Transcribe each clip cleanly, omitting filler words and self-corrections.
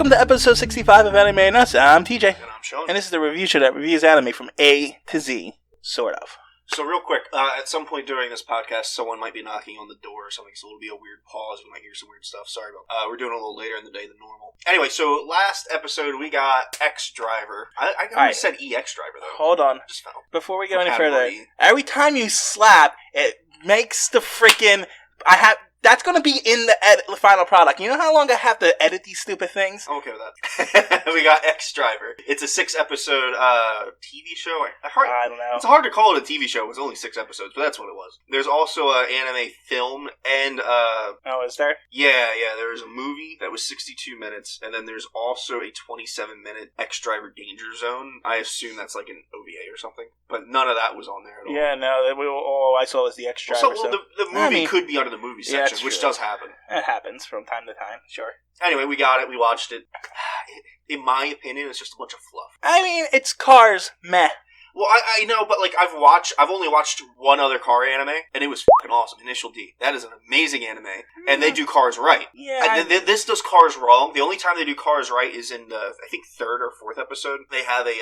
welcome to episode 65 of Anime and Us. I'm TJ. And I'm Shawn. And this is the review show that reviews anime from A to Z, sort of. So real quick, at some point during this podcast, someone might be knocking on the door or something, so it'll be a weird pause. We might hear some weird stuff. Sorry about we're doing it a little later in the day than normal. Anyway, so last episode we got X Driver. I always said EX Driver, though. Hold on. Just fell. Before we go any further, every time you slap, it makes the freaking... That's going to be in the final product. You know how long I have to edit these stupid things? I'm okay with that. We got X Driver. It's a 6-episode TV show. I don't know. It's hard to call it a TV show. It was only 6 episodes, but that's what it was. There's also an anime film and... Oh, is there? Yeah. There was a movie that was 62 minutes, and then there's also a 27-minute X Driver Danger Zone. I assume that's like an OVA or something, but none of that was on there at all. Yeah, no. All I saw was the X Driver. So the movie could be under the movie section. Which does happen. It happens from time to time, sure. Anyway, we got it. We watched it. In my opinion, it's just a bunch of fluff. I mean, it's Cars. Meh. Well, I know, but like I've only watched one other car anime, and it was fucking awesome. Initial D. That is an amazing anime, and they do cars right. Yeah. And this does cars wrong. The only time they do cars right is in the I think 3rd or 4th episode. They have a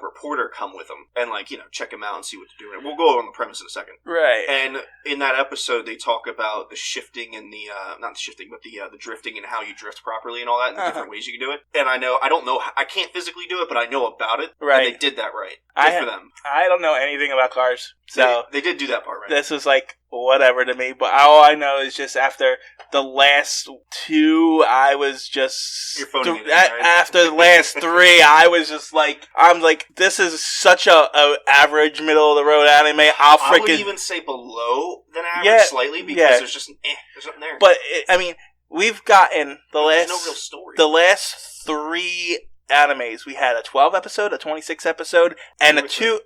reporter come with them and check him out and see what they're doing. We'll go over on the premise in a second. Right. And in that episode, they talk about the shifting and the not the shifting, but the drifting and how you drift properly and all that, and the different ways you can do it. And I don't know, I can't physically do it, but I know about it. Right. And they did that right. For them. I don't know anything about cars, so they did do that part right. This was like whatever to me, but all I know is just after the last 2, I was just You're phoning it in, right? After the last 3, I was just like, I'm like, this is such a average middle of the road anime. I would even say below than average slightly because there's just there's something there. But I mean, we've gotten there's no real story. The last 3 animes. We had a 12 episode, a 26 episode, and a 2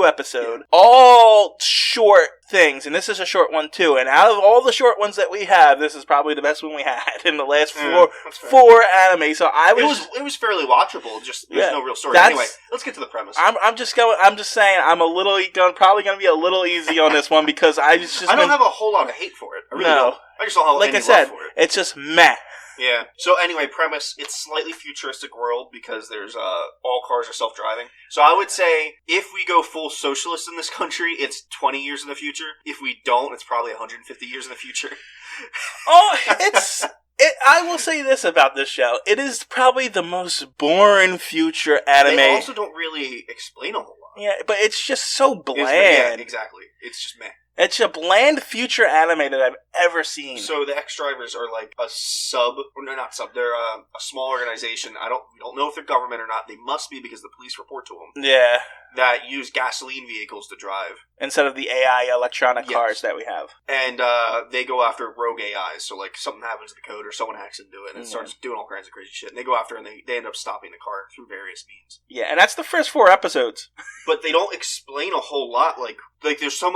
episode. Yeah. All short things, and this is a short one too. And out of all the short ones that we have, this is probably the best one we had in the last 4 anime. So it was fairly watchable. Just there's no real story. Anyway, let's get to the premise. I'm just saying I'm probably going to be a little easy on this one because I don't have a whole lot of hate for it. I really don't. I just don't have any love for it. It's just meh. Yeah. So anyway, premise, it's slightly futuristic world because there's all cars are self-driving. So I would say if we go full socialist in this country, it's 20 years in the future. If we don't, it's probably 150 years in the future. I will say this about this show. It is probably the most boring future anime. They also don't really explain a whole lot. Yeah, but it's just so bland. Yeah, exactly. It's just meh. It's a bland future anime that I've ever seen. So the X Drivers are like not sub. They're a small organization. We don't know if they're government or not. They must be because the police report to them. Yeah. That use gasoline vehicles to drive instead of the AI electronic cars that we have. And they go after rogue AIs. So like something happens to the code or someone hacks into it and it starts doing all kinds of crazy shit. And they go after and they end up stopping the car through various means. Yeah, and that's the first 4 episodes. But they don't explain a whole lot. Like there's a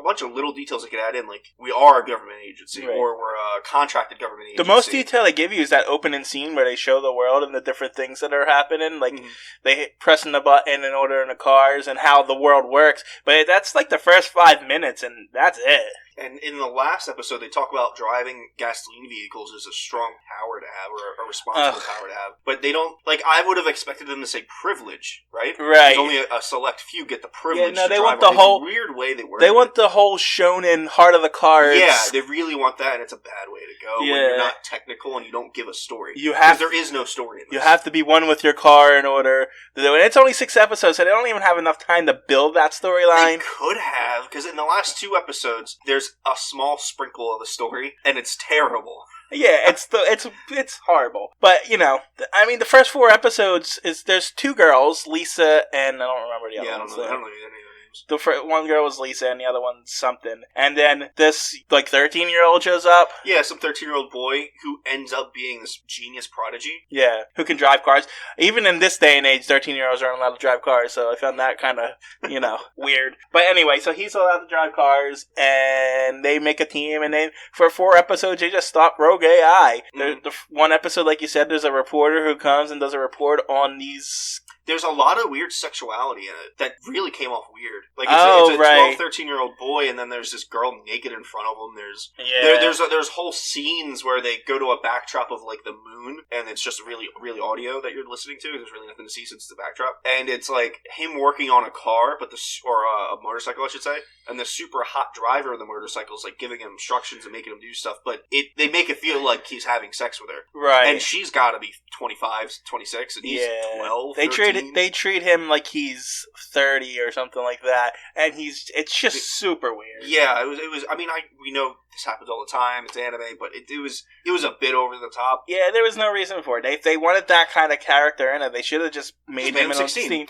bunch of little details they could add in. Like we are a government agency or we're a contracted government agency. The most detail they give you is that opening scene where they show the world and the different things that are happening. Like they pressing the button in order in the cars and how the world works. But that's like the first 5 minutes and that's it. And in the last episode, they talk about driving gasoline vehicles as a strong power to have, or a responsible power to have. But they don't, I would have expected them to say privilege, right? Right. Only a select few get the privilege to they drive. Want the whole... weird way they work. They want the whole shonen heart of the cards. Yeah, they really want that, and it's a bad way to go when you're not technical and you don't give a story. Because there is no story in this. You have to be one with your car in order to do it. And it's only 6 episodes, so they don't even have enough time to build that storyline. They could have, because in the last 2 episodes, there's a small sprinkle of a story, and it's terrible. Yeah, it's horrible. But, I mean, the first 4 episodes there's 2 girls, Lisa and I don't remember the other ones. I don't know any of their names. The one girl was Lisa and the other one's something. And then this, 13-year-old shows up. Yeah, some 13-year-old boy who ends up being this genius prodigy. Yeah, who can drive cars. Even in this day and age, 13-year-olds aren't allowed to drive cars, so I found that kind of, weird. But anyway, so he's allowed to drive cars, and they make a team, and then for 4 episodes, they just stop rogue AI. The one episode, like you said, there's a reporter who comes and does a report on these there's a lot of weird sexuality in it that really came off weird. Like, it's a 12, 13-year-old boy, and then there's this girl naked in front of him. There's whole scenes where they go to a backdrop of, like, the moon, and it's just really, really audio that you're listening to. There's really nothing to see since it's the backdrop. And it's, like, him working on a car, or a motorcycle, I should say, and the super hot driver of the motorcycle is, like, giving him instructions and making him do stuff, but they make it feel like he's having sex with her. Right. And she's got to be 25, 26, and he's 12, They treat him like he's 30 or something like that, and it's just super weird. Yeah, it was. I mean, we know this happens all the time. It's anime, but it was a bit over the top. Yeah, there was no reason for it. If they wanted that kind of character in it, they should have just made him 16,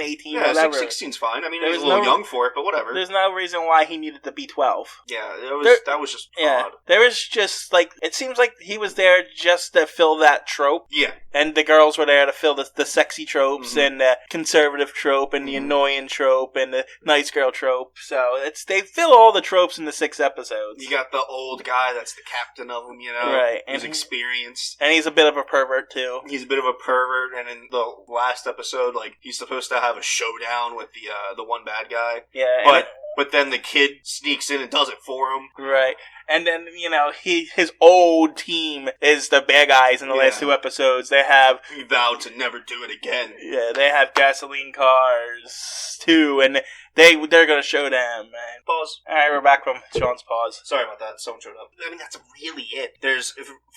18, yeah, whatever. 16's fine. I mean, he was a little young for it, but whatever. There's no reason why he needed to be 12. Yeah, that was just odd. There was just, like, it seems like he was there just to fill that trope. Yeah. And the girls were there to fill the sexy tropes and the conservative trope and the annoying trope and the nice girl trope. So they fill all the tropes in the 6 episodes. You got the old guy that's the captain of them, you know? Right. He's experienced. And he's a bit of a pervert, too. He's a bit of a pervert, and in the last episode, like, he's supposed to have a showdown with the one bad guy. Yeah. But then the kid sneaks in and does it for him. Right. And then, his old team is the bad guys in the last 2 episodes. They have... He vowed to never do it again. Yeah, they have gasoline cars, too, and they're going to show them. And... Pause. Alright, we're back from Shawn's pause. Sorry about that. Someone showed up. I mean, that's really it.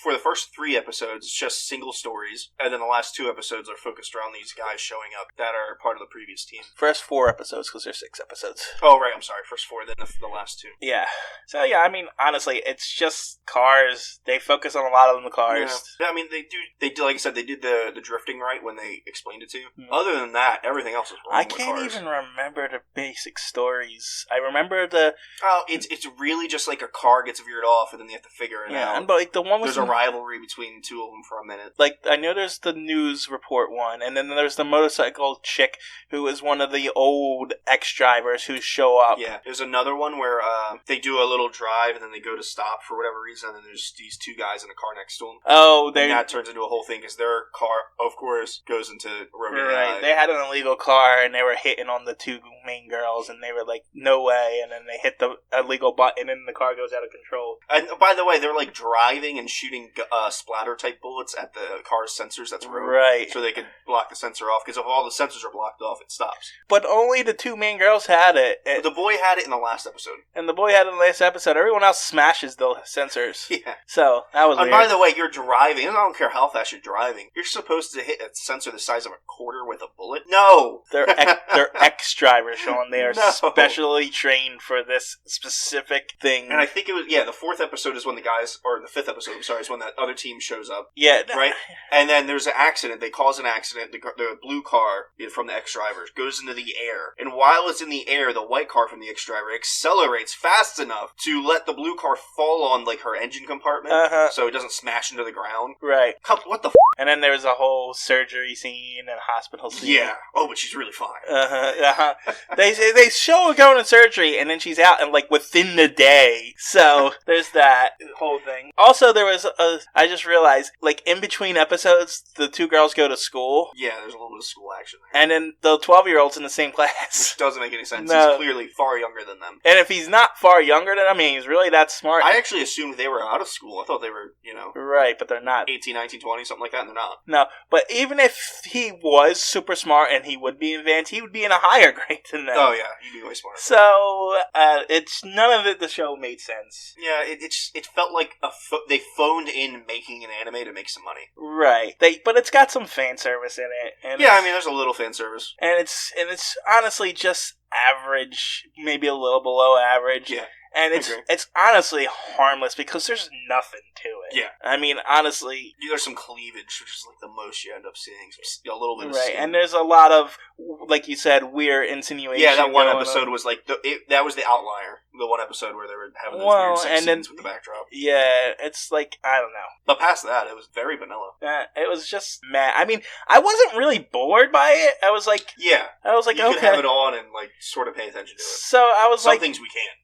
For the first 3 episodes, it's just single stories, and then the last 2 episodes are focused around these guys showing up that are part of the previous team. First 4 episodes, because there's 6 episodes. Oh, right, I'm sorry. First 4, then the last 2. Yeah. So, yeah, I mean, honestly, it's just cars. They focus on a lot of the cars. Yeah, I mean, they do, like I said, they did the drifting right when they explained it to you. Other than that, everything else is wrong I with can't cars. even remember the basic stories. I remember the... Oh, it's really just like a car gets veered off, and then they have to figure it out. Yeah, but like the one was... There's a rivalry between 2 of them for a minute. Like, I know there's the news report one, and then there's the motorcycle chick who is one of the old ex-drivers who show up. Yeah, there's another one where they do a little drive, and then they go to stop for whatever reason, and then there's these 2 guys in a car next to them. Oh, and that turns into a whole thing, because their car, of course, goes into roving Right, they had an illegal car, and they were hitting on the 2 main girls, and they were like, no way, and then they hit the illegal button, and the car goes out of control. And by the way, they're like driving and shooting splatter-type bullets at the car's sensors that's rogue. Right. So they could block the sensor off, because if all the sensors are blocked off, it stops. But only the 2 main girls had it. The boy had it in the last episode. And the boy had it in the last episode. Everyone else smashes the sensors. Yeah. So, that was weird. By the way, you're driving. I don't care how fast you're driving. You're supposed to hit a sensor the size of a quarter with a bullet? No! They're ex-drivers, Shawn. They are specially trained for this specific thing. And I think it was, the 4th episode is when the guys, or the 5th episode, I'm sorry, is when that other team shows up. Yeah. Right? And then there's an accident. They cause an accident. The blue car from the ex-drivers goes into the air. And while it's in the air, the white car from the ex-driver accelerates fast enough to let the blue car fall on, like, her engine compartment. So it doesn't smash into the ground. Right. What the f***? And then there was a whole surgery scene and hospital scene. Yeah. Oh, but she's really fine. They show her going to surgery, and then she's out, and, like, within the day. So, there's that whole thing. Also, there was I just realized, like, in between episodes, the 2 girls go to school. Yeah, there's a little bit of school action there. And then the 12-year-old's in the same class. Which doesn't make any sense. No. He's clearly far younger than them. And if he's not far younger than them, I mean, he's really that smart. I actually assumed they were out of school. I thought they were, Right, but they're not. 18, 19, 20, something like that, and they're not. No, but even if he was super smart and he would be advanced, he would be in a higher grade than them. Oh, yeah, he'd be way smarter. So, it's none of it, the show made sense. Yeah, it felt like they phoned in making an anime to make some money. Right. But it's got some fan service in it. And yeah, I mean, there's a little fan service. And it's honestly just average, maybe a little below average. Yeah. And it's honestly harmless because there's nothing to it. Yeah. I mean, honestly... There's some cleavage, which is like the most you end up seeing. A little bit of right, skin. and there's a lot of, like you said, weird insinuation. Yeah, that one episode was like... that was the outlier. The one episode where they were having those weird sex scenes with the backdrop. Yeah, it's like, I don't know. But past that, it was very vanilla. It was just mad. I mean, I wasn't really bored by it. I was like... Yeah. I was like, you okay. You could have it on and, like, sort of pay attention to it. So I was Some things we can.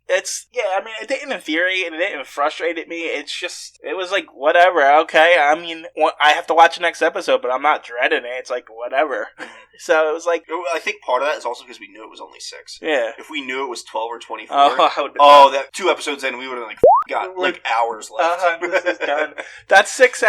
Yeah, I mean, it didn't infuriate, it didn't frustrate me. It's just, it was like, whatever, okay. I mean, I have to watch the next episode, but I'm not dreading it. It's like, whatever. So it was like... I think part of that is also because we knew it was only 6. Yeah. If we knew it was 12 or 24, that 2 episodes in, we would have got like hours left. This is done. That 6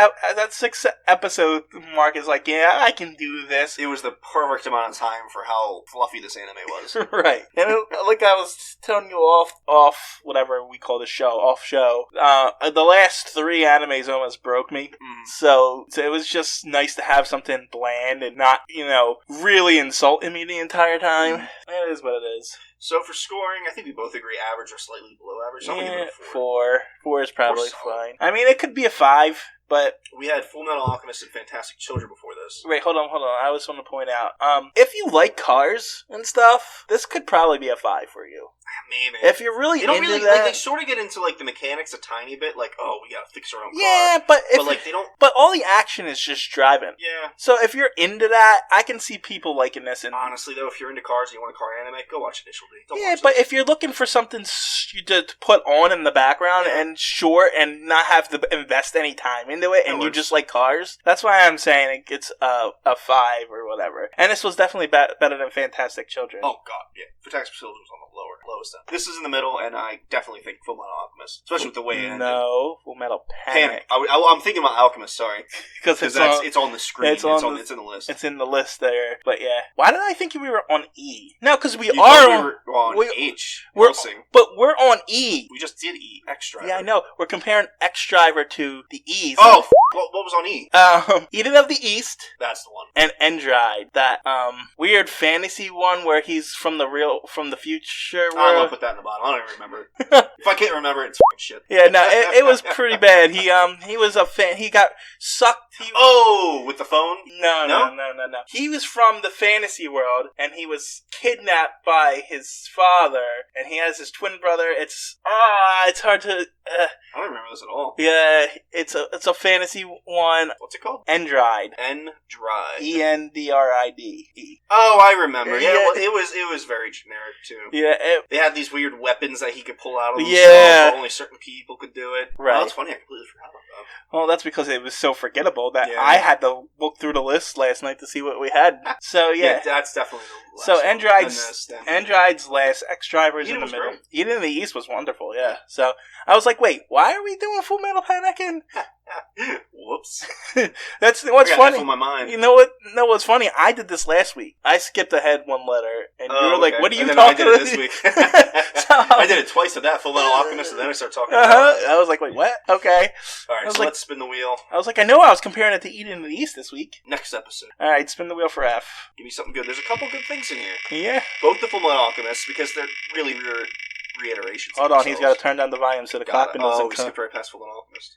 episode mark is like, yeah, I can do this. It was the perfect amount of time for how fluffy this anime was. Right. And like I was telling you off whatever we call the show, off show, the last 3 animes almost broke me. So it was just nice to have something bland and not, really insulting me the entire time. It is what it is. So for scoring, I think we both agree average or slightly below average. So I'm gonna give it a 4. 4 is probably fine. I mean, it could be a 5, but... We had Full Metal Alchemist and Fantastic Children before this. Wait, hold on. I just want to point out, if you like cars and stuff, this could probably be a 5 for you. Maybe. If you're really into that... Like, they sort of get into, like, the mechanics a tiny bit, like, oh, we gotta fix our own car. Yeah, but they don't... But all the action is just driving. Yeah. So if you're into that, I can see people liking this. And honestly, though, if you're into cars and you want a car anime, go watch Initial D. But if you're looking for something to put on in the background and short and not have to invest any time into it, and you just like cars, that's why I'm saying it's a 5 or whatever. And this was definitely better than Fantastic Children. Oh, God, yeah. Fantastic Children was on the lowest end. This is in the middle, and I definitely think Full Metal Alchemist, especially with the way it ended. No, Full Metal Panic. I'm thinking about Alchemist, sorry. Because it's on the screen. It's in the list. It's in the list there. But yeah. Why did I think we were on E? No, because we were on H. But we're on E. We just did E. X Driver. Yeah, I know. We're comparing X Driver to the E's. Oh, what was on E? Eden of the East. That's the one. And Endride. That weird fantasy one where he's from the future. I'm gonna put that in the bottom. I don't even remember. If I can't remember, it's fucking shit. Yeah, no, it was pretty bad. He was a fan. He got sucked. With the phone? No. He was from the fantasy world, and he was kidnapped by his father, and he has his twin brother. It's hard to. I don't remember this at all. Yeah, it's a fantasy one. What's it called? Endride. Endride. Endride. Oh, I remember. Yeah, well, it was very generic too. Yeah, they had these weird weapons that he could pull out of himself. Yeah, but only certain people could do it. Right. Oh, that's funny. I completely forgot about that. Well, that's because it was so forgettable that I had to look through the list last night to see what we had. So yeah, that's definitely the last so one. Endride's last X Driver's in the middle. Great. Eden in the East was wonderful. Yeah. So I was like, wait, why are we doing Full Metal Panic? And whoops. That's what's funny. On my mind. You know what? No, what's funny? I did this last week. I skipped ahead one letter, and you were like, "What are you talking about?" I did it this week. I did it twice of that Full Metal Alchemist, and then I started talking about it. I was like, wait, what? Okay. All right, so let's spin the wheel. I was like, I know I was comparing it to Eden in the East this week. Next episode. All right, spin the wheel for F. Give me something good. There's a couple good things in here. Yeah. Both the Full Metal Alchemists, because they're really reiterations. Hold on, he's got to turn down the volume so the clapping doesn't come. We skipped right past Full Metal Alchemist.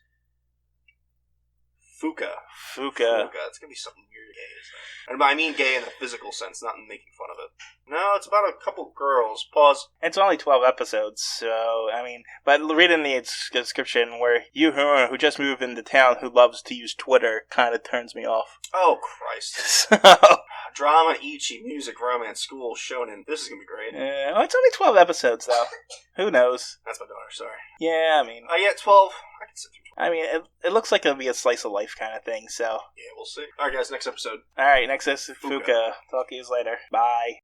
Fuka. It's gonna be something weird gay, isn't it? And I mean gay in a physical sense, not in making fun of it. No, it's about a couple girls. Pause. It's only 12 episodes, so, I mean, but reading the description where who just moved into town who loves to use Twitter kind of turns me off. Oh, Christ. Drama, ichi, music, romance, school, shonen. This is gonna be great. Well, it's only 12 episodes, though. Who knows? That's my daughter, sorry. Yeah, I mean... 12. I can sit through 12. I mean, it looks like it'll be a slice of life kind of thing, so... Yeah, we'll see. Alright, guys, next episode. Alright, next is Fuka. Talk to you later. Bye.